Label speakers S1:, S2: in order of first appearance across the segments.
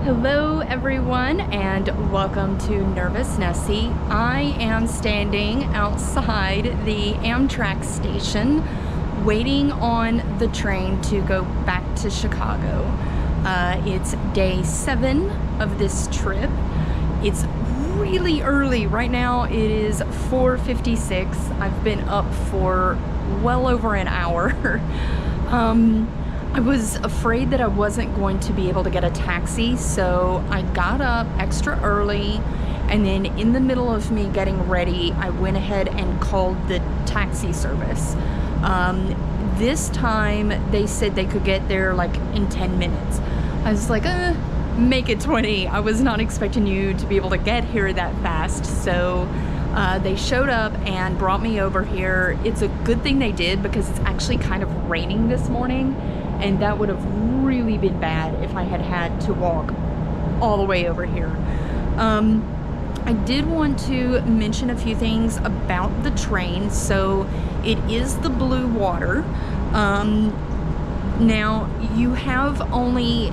S1: Hello everyone and welcome to Nervous Nessie. I am standing outside the Amtrak station waiting on the train to go back to Chicago. It's day 7 of this trip. It's really early. Right now it is 4:56. I've been up for well over an hour. I was afraid that I wasn't going to be able to get a taxi, so I got up extra early, and then in the middle of me getting ready, I went ahead and called the taxi service. This time they said they could get there like in 10 minutes. I was like, make it 20. I was not expecting you to be able to get here that fast, so they showed up and brought me over here. It's a good thing they did because it's actually kind of raining this morning, and that would have really been bad if I had had to walk all the way over here. I did want to mention a few things about the train. So it is the Blue Water. Now you have only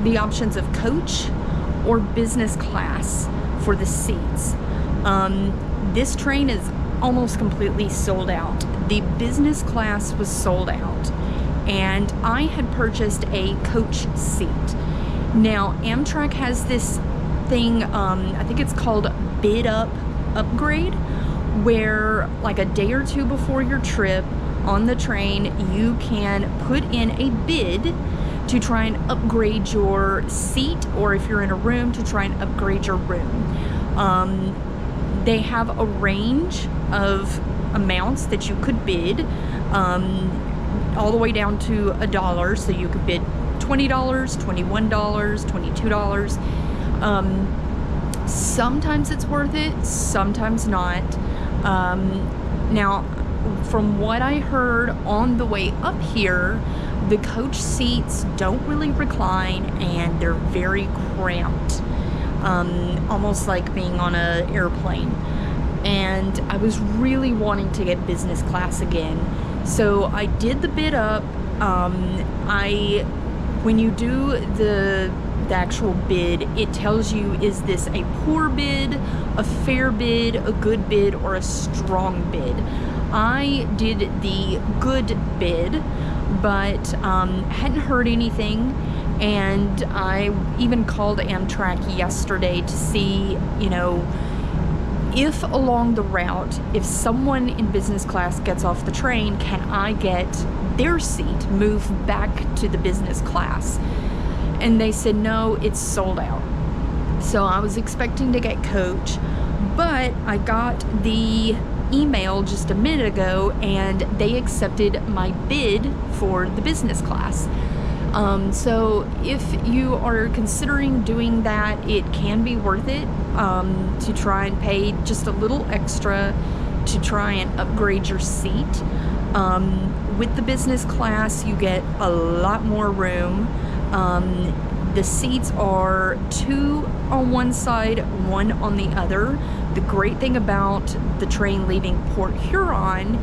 S1: the options of coach or business class for the seats. This train is almost completely sold out. The business class was sold out, and I had purchased a coach seat. Now Amtrak has this thing, I think it's called bid up upgrade, where like a day or two before your trip on the train you can put in a bid to try and upgrade your seat, or if you're in a room, to try and upgrade your room. They have a range of amounts that you could bid, all the way down to $1, so you could bid $20, $21, $22. Sometimes it's worth it, sometimes not. Now, from what I heard on the way up here, the coach seats don't really recline and they're very cramped, almost like being on an airplane. And I was really wanting to get business class again, so I did the bid up. When you do the actual bid, it tells you, is this a poor bid, a fair bid, a good bid, or a strong bid. I did the good bid, but hadn't heard anything, and I even called Amtrak yesterday to see, if along the route, if someone in business class gets off the train, can I get their seat moved back to the business class? And they said no, it's sold out. So I was expecting to get coach, but I got the email just a minute ago and they accepted my bid for the business class. So if you are considering doing that, it can be worth it to try and pay just a little extra to try and upgrade your seat. With the business class, you get a lot more room. The seats are 2 on one side, 1 on the other. The great thing about the train leaving Port Huron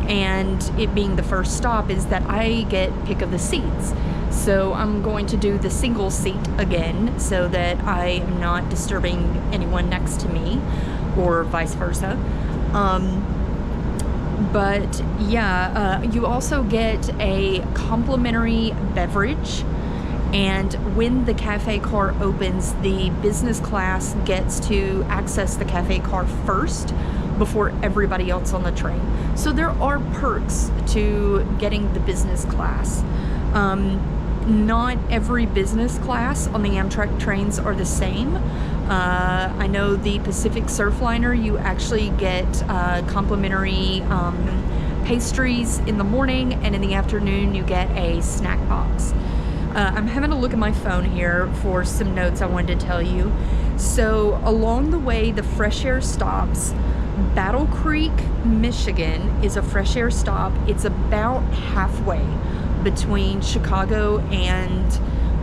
S1: and it being the first stop is that I get pick of the seats. So I'm going to do the single seat again so that I am not disturbing anyone next to me, or vice versa. But yeah, you also get a complimentary beverage, and when the cafe car opens, the business class gets to access the cafe car first before everybody else on the train. So there are perks to getting the business class. Not every business class on the Amtrak trains are the same. I know the Pacific Surfliner, you actually get complimentary pastries in the morning, and in the afternoon you get a snack box. I'm having a look at my phone here for some notes I wanted to tell you. So along the way, the fresh air stops. Battle Creek, Michigan is a fresh air stop. It's about halfway between Chicago and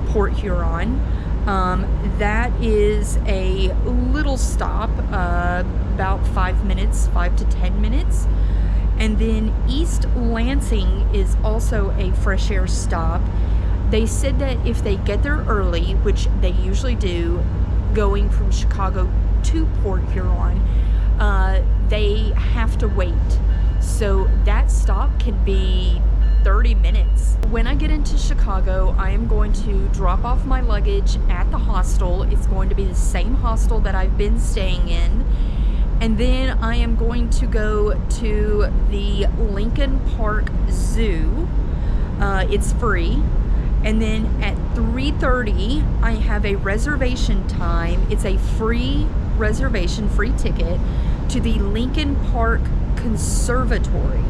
S1: Port Huron. That is a little stop, about 5 minutes, 5 to 10 minutes. And then East Lansing is also a fresh air stop. They said that if they get there early, which they usually do, going from Chicago to Port Huron, they have to wait. So that stop can be 30 minutes. When I get into Chicago, I am going to drop off my luggage at the hostel. It's going to be the same hostel that I've been staying in. And then I am going to go to the Lincoln Park Zoo. It's free. And then at 3:30, I have a reservation time. It's a free reservation, free ticket to the Lincoln Park Conservatory.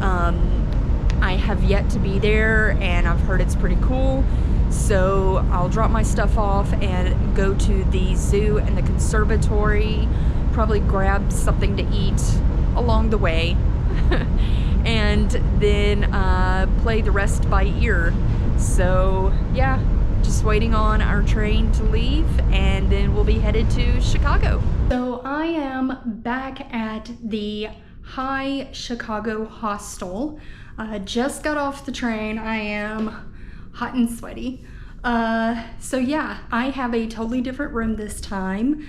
S1: I have yet to be there, and I've heard it's pretty cool. So I'll drop my stuff off and go to the zoo and the conservatory, probably grab something to eat along the way, and then play the rest by ear. So yeah, just waiting on our train to leave, and then we'll be headed to Chicago. So I am back at the High Chicago Hostel. Just got off the train. I am hot and sweaty. So yeah, I have a totally different room this time.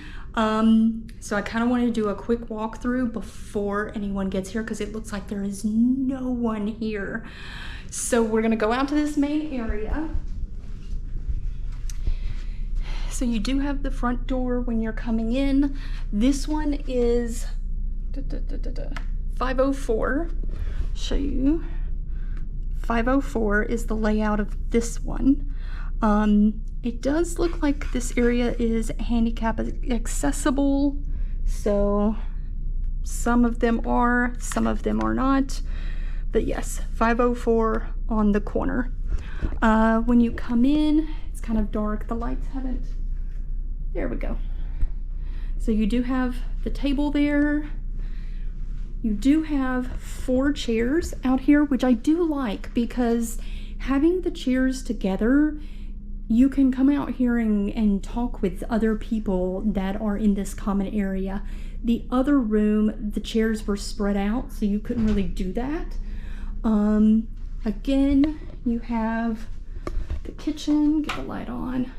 S1: So I kind of wanted to do a quick walkthrough before anyone gets here, because it looks like there is no one here. So we're gonna go out to this main area. So you do have the front door when you're coming in. This one is 504. Show you. 504 is the layout of this one. It does look like this area is handicap accessible. So some of them are, some of them are not. But yes, 504 on the corner. When you come in, it's kind of dark. The lights haven't, there we go. So you do have the table there. You do have 4 chairs out here, which I do like, because having the chairs together, you can come out here and talk with other people that are in this common area. The other room, the chairs were spread out, so you couldn't really do that. Again, you have the kitchen, get the light on.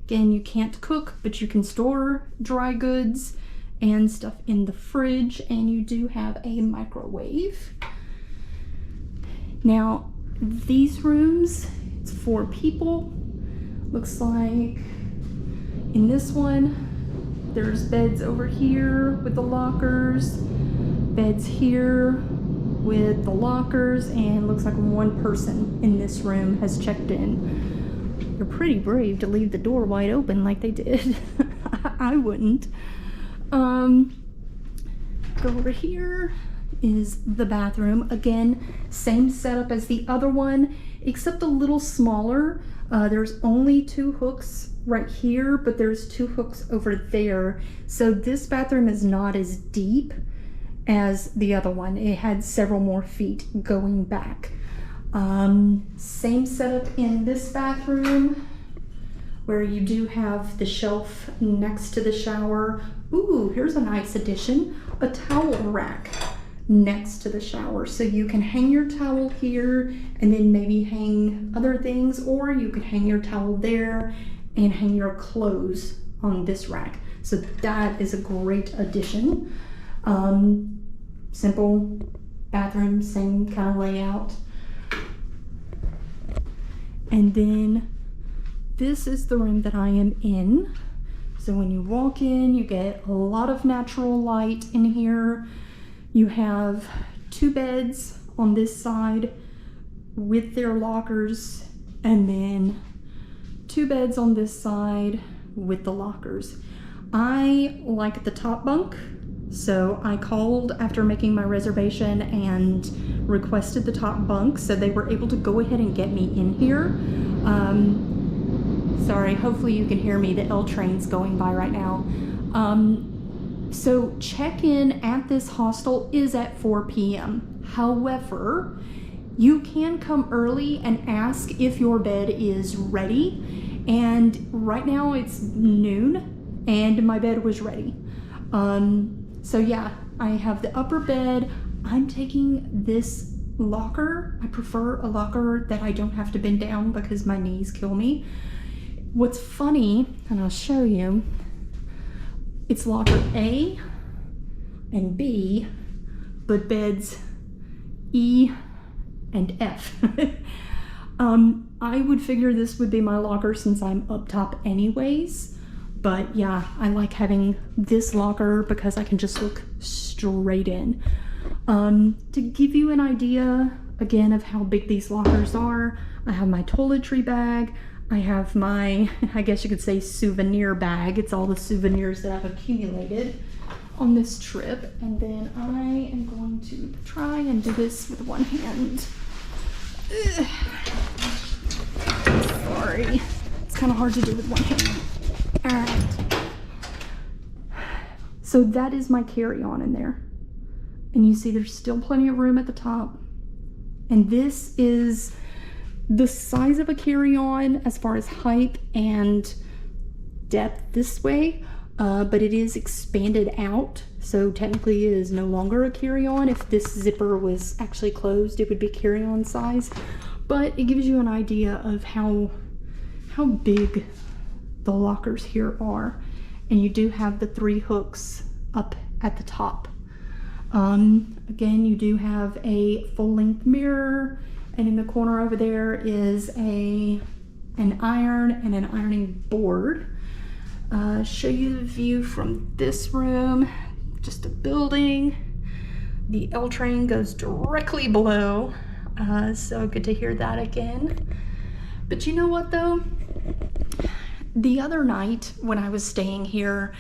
S1: Again, you can't cook, but you can store dry goods and stuff in the fridge, and you do have a microwave. Now, these rooms, it's 4 people. Looks like in this one, there's beds over here with the lockers, beds here with the lockers, and looks like 1 person in this room has checked in. They're pretty brave to leave the door wide open like they did. I wouldn't. Go over here is the bathroom. Again, same setup as the other one, except a little smaller. There's only 2 hooks right here, but there's 2 hooks over there. So this bathroom is not as deep as the other one. It had several more feet going back. Same setup in this bathroom, where you do have the shelf next to the shower. Ooh, here's a nice addition, a towel rack next to the shower. So you can hang your towel here and then maybe hang other things, or you could hang your towel there and hang your clothes on this rack. So that is a great addition. Simple bathroom, same kind of layout. And then this is the room that I am in. So when you walk in, you get a lot of natural light in here. You have 2 beds on this side with their lockers, and then 2 beds on this side with the lockers. I like the top bunk, so I called after making my reservation and requested the top bunk, so they were able to go ahead and get me in here. Sorry, hopefully you can hear me. The L train's going by right now. So check-in at this hostel is at 4 p.m. However, you can come early and ask if your bed is ready. And right now it's noon and my bed was ready. So yeah, I have the upper bed. I'm taking this locker, I prefer a locker that I don't have to bend down because my knees kill me. What's funny, and I'll show you, it's locker A and B, but beds E and F. I would figure this would be my locker since I'm up top anyways, but yeah, I like having this locker because I can just look straight in. To give you an idea again of how big these lockers are, I have my toiletry bag, I have my, I guess you could say, souvenir bag. It's all the souvenirs that I've accumulated on this trip, and then I am going to try and do this with one hand. Ugh. Sorry, it's kind of hard to do with one hand. All right, so that is my carry-on in there, and you see there's still plenty of room at the top, and this is the size of a carry-on as far as height and depth this way, but it is expanded out, so technically it is no longer a carry-on. If this zipper was actually closed, it would be carry-on size, but it gives you an idea of how big the lockers here are. And you do have the 3 hooks up at the top. Again, you do have a full-length mirror, and in the corner over there is an iron and an ironing board. Show you the view from this room, just a building. The L train goes directly below, so good to hear that again. But you know what though? The other night when I was staying here,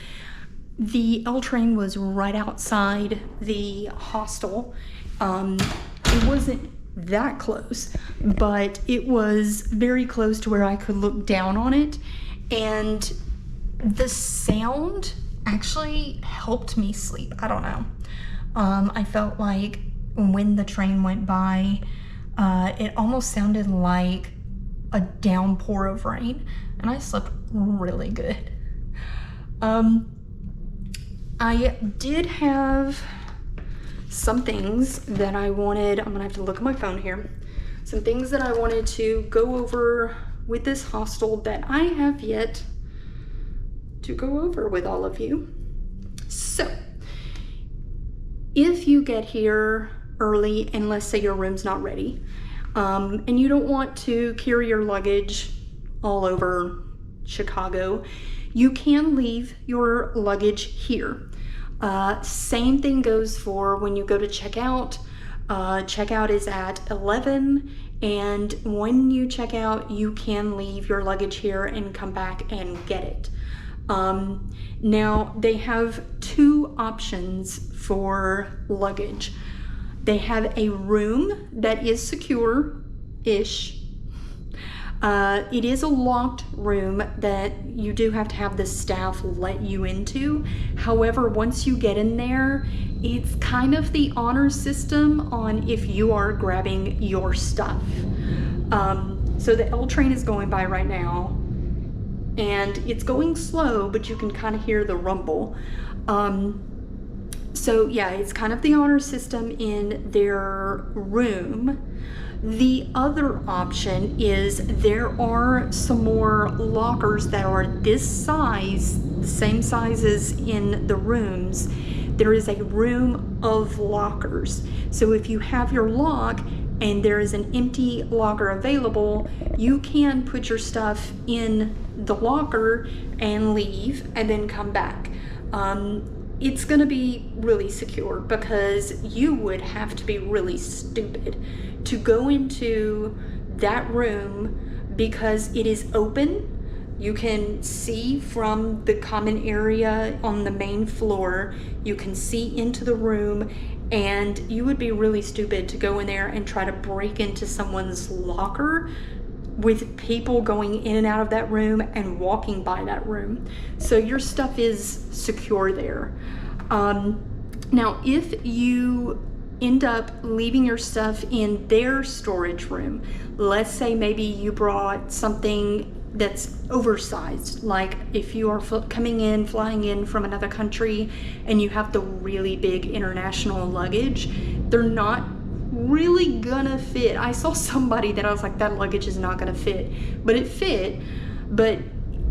S1: the L train was right outside the hostel. It wasn't that close, but it was very close to where I could look down on it, and the sound actually helped me sleep. I don't know. I felt like when the train went by, it almost sounded like a downpour of rain, and I slept really good. I did have some things that I wanted, I'm gonna have to look at my phone here, some things that I wanted to go over with this hostel that I have yet to go over with all of you. So, if you get here early and let's say your room's not ready, and you don't want to carry your luggage all over Chicago, you can leave your luggage here. Same thing goes for when you go to check out. Checkout is at 11, and when you check out, you can leave your luggage here and come back and get it. Now, they have 2 options for luggage. They have a room that is secure-ish. It is a locked room that you do have to have the staff let you into. However, once you get in there, it's kind of the honor system on if you are grabbing your stuff. So the L train is going by right now, and it's going slow, but you can kind of hear the rumble. So yeah, it's kind of the honor system in their room. The other option is there are some more lockers that are this size, the same size as in the rooms. There is a room of lockers. So if you have your lock and there is an empty locker available, you can put your stuff in the locker and leave and then come back. It's gonna be really secure because you would have to be really stupid to go into that room because it is open. You can see from the common area on the main floor, you can see into the room, and you would be really stupid to go in there and try to break into someone's locker with people going in and out of that room and walking by that room. So your stuff is secure there. Now, if you end up leaving your stuff in their storage room, let's say maybe you brought something that's oversized, like if you are flying in from another country and you have the really big international luggage, they're not really gonna fit. I saw somebody that I was like, that luggage is not gonna fit, but it fit. But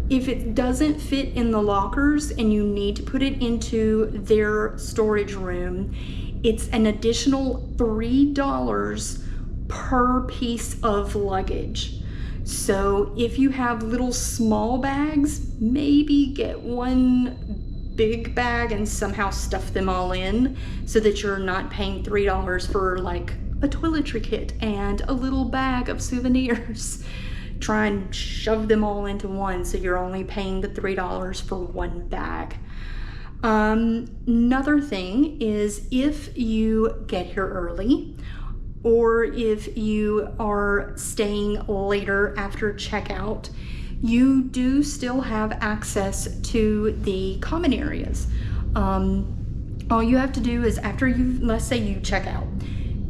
S1: if it doesn't fit in the lockers and you need to put it into their storage room, it's an additional $3 per piece of luggage. So if you have little small bags, maybe get one big bag and somehow stuff them all in so that you're not paying $3 for like a toiletry kit and a little bag of souvenirs. Try and shove them all into one so you're only paying the $3 for one bag. Another thing is if you get here early, or if you are staying later after checkout, you do still have access to the common areas. All you have to do is after let's say you check out,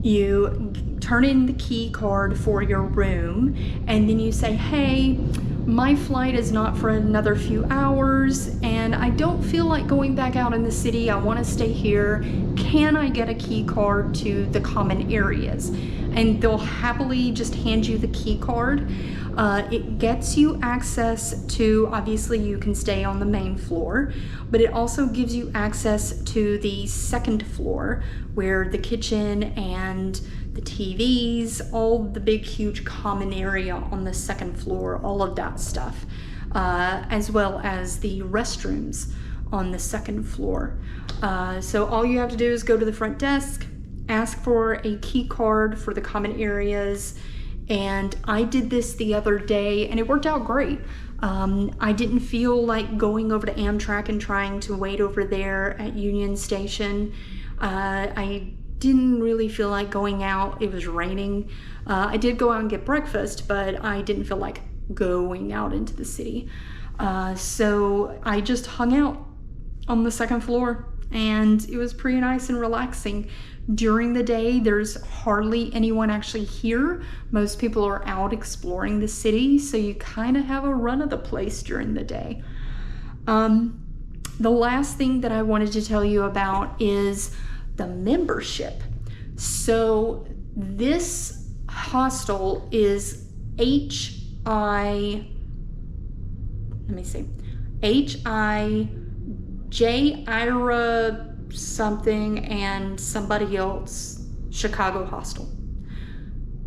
S1: you turn in the key card for your room, and then you say, hey, my flight is not for another few hours, and I don't feel like going back out in the city. I want to stay here. Can I get a key card to the common areas? And they'll happily just hand you the key card. It gets you access to, obviously you can stay on the main floor, but it also gives you access to the second floor where the kitchen and the TVs, all the big huge common area on the second floor, all of that stuff, as well as the restrooms on the second floor. So all you have to do is go to the front desk, ask for a key card for the common areas, and I did this the other day and it worked out great. I didn't feel like going over to Amtrak and trying to wait over there at Union Station. I didn't really feel like going out. It was raining. I did go out and get breakfast, but I didn't feel like going out into the city. So I just hung out on the second floor, and it was pretty nice and relaxing. During the day, there's hardly anyone actually here. Most people are out exploring the city, so you kind of have a run of the place during the day. The last thing that I wanted to tell you about is the membership. So this hostel is H-I-J-I-R-A something and somebody else Chicago Hostel.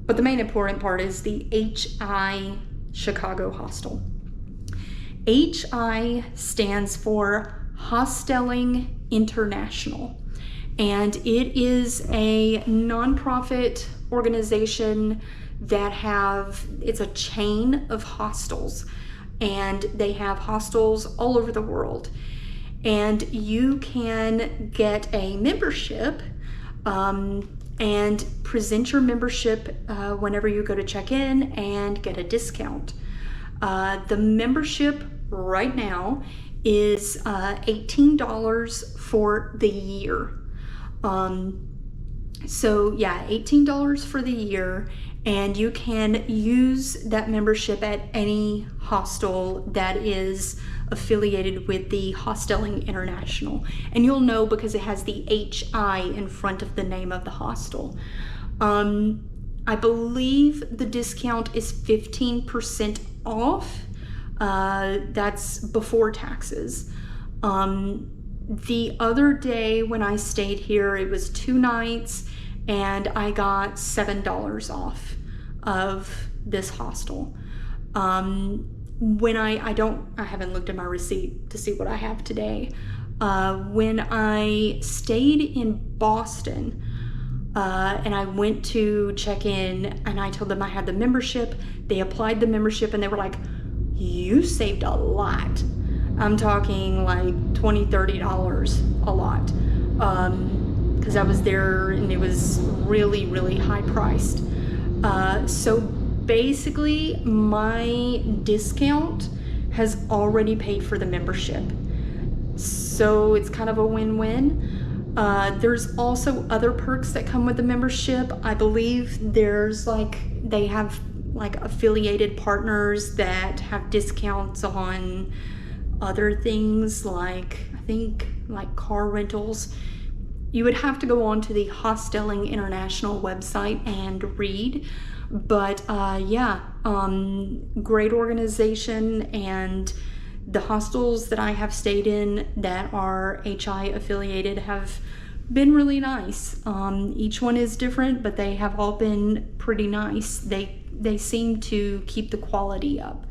S1: But the main important part is the H-I Chicago Hostel. H-I stands for Hosteling International, and it is a nonprofit organization that it's a chain of hostels, and they have hostels all over the world. And you can get a membership and present your membership whenever you go to check in and get a discount. The membership right now is $18 for the year. So yeah, $18 for the year, and you can use that membership at any hostel that is affiliated with the Hosteling International. And you'll know because it has the HI in front of the name of the hostel. I believe the discount is 15% off. That's before taxes. The other day when I stayed here, it was 2 nights, and I got $7 off of this hostel. When I haven't looked at my receipt to see what I have today. When I stayed in Boston, and I went to check in and I told them I had the membership, they applied the membership and they were like, you saved a lot. I'm talking like $20, $30 a lot. Because I was there and it was really, really high priced. So basically my discount has already paid for the membership. So it's kind of a win-win. There's also other perks that come with the membership. I believe they have affiliated partners that have discounts on other things, like I think car rentals. You would have to go on to the Hosteling International website and read. But yeah, great organization, and the hostels that I have stayed in that are HI affiliated have been really nice. Each one is different, but they have all been pretty nice. They seem to keep the quality up.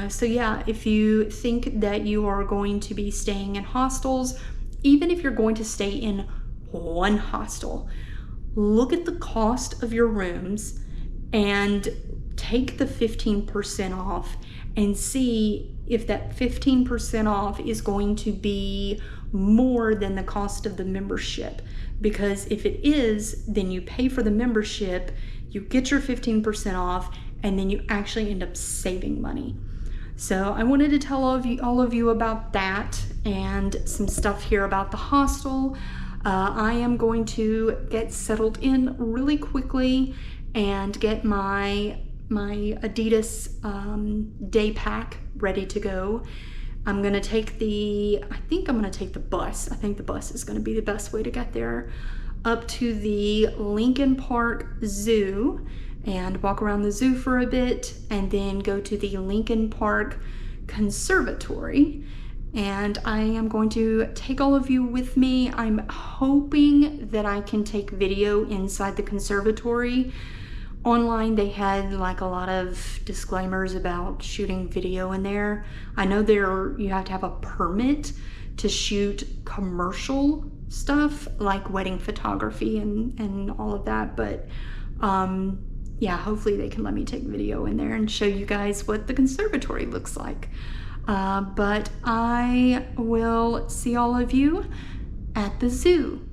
S1: So yeah, if you think that you are going to be staying in hostels, even if you're going to stay in one hostel, look at the cost of your rooms and take the 15% off and see if that 15% off is going to be more than the cost of the membership. Because if it is, then you pay for the membership, you get your 15% off, and then you actually end up saving money. So I wanted to tell all of you about that and some stuff here about the hostel. I am going to get settled in really quickly and get my Adidas day pack ready to go. I'm gonna take I think I'm gonna take the bus. I think the bus is gonna be the best way to get there, up to the Lincoln Park Zoo and walk around the zoo for a bit, and then go to the Lincoln Park Conservatory. And I am going to take all of you with me. I'm hoping that I can take video inside the conservatory. Online they had like a lot of disclaimers about shooting video in there. I know you have to have a permit to shoot commercial stuff like wedding photography and all of that, but yeah, hopefully they can let me take video in there and show you guys what the conservatory looks like. But I will see all of you at the zoo.